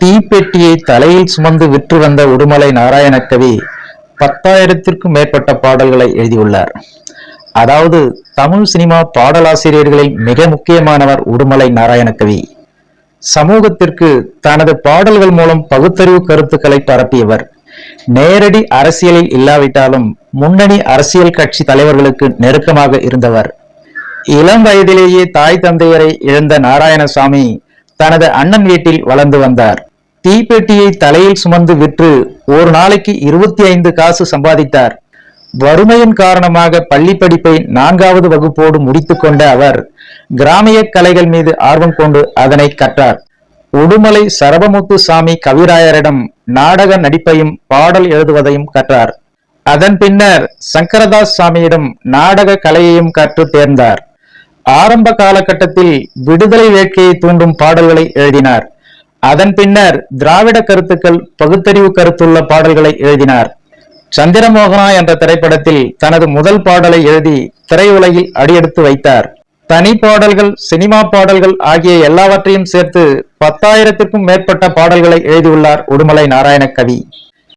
தீப்பெட்டியை தலையில் சுமந்து விற்று வந்த உடுமலை நாராயணகவி 10,000த்திற்கும் மேற்பட்ட பாடல்களை எழுதியுள்ளார். அதாவது தமிழ் சினிமா பாடலாசிரியர்களில் மிக முக்கியமானவர் உடுமலை நாராயணகவி. சமூகத்திற்கு தனது பாடல்கள் மூலம் பகுத்தறிவு கருத்துக்களை பரப்பியவர். நேரடி அரசியலில் இல்லாவிட்டாலும் முன்னணி அரசியல் கட்சி தலைவர்களுக்கு நெருக்கமாக இருந்தவர். இளம் வயதிலேயே தாய் தந்தையரை இழந்த நாராயணசாமி தனது அண்ணன் வீட்டில் வளர்ந்து வந்தார். தீப்பெட்டியை தலையில் சுமந்து விற்று ஒரு நாளைக்கு 25 காசு சம்பாதித்தார். வறுமையின் காரணமாக பள்ளி படிப்பை 4வது வகுப்போடு முடித்துக் கொண்ட அவர் கிராமிய கலைகள் மீது ஆர்வம் கொண்டு அதனை கற்றார். உடுமலை சரபமுத்து சாமி கவிராயரிடம் நாடக நடிப்பையும் பாடல் எழுதுவதையும் கற்றார். அதன் பின்னர் சங்கரதாஸ் சாமியிடம் நாடக கலையையும் கற்று தேர்ந்தார். ஆரம்ப காலகட்டத்தில் விடுதலை வேட்கையை தூண்டும் பாடல்களை எழுதினார். அதன் பின்னர் திராவிட கருத்துக்கள், பகுத்தறிவு கருத்துள்ள பாடல்களை எழுதினார். சந்திரமோகனா என்ற திரைப்படத்தில் தனது முதல் பாடலை எழுதி திரையுலகில் அடியெடுத்து வைத்தார். தனி பாடல்கள், சினிமா பாடல்கள் ஆகிய எல்லாவற்றையும் சேர்த்து 10,000த்திற்கும் மேற்பட்ட பாடல்களை எழுதியுள்ளார் உடுமலை நாராயணகவி.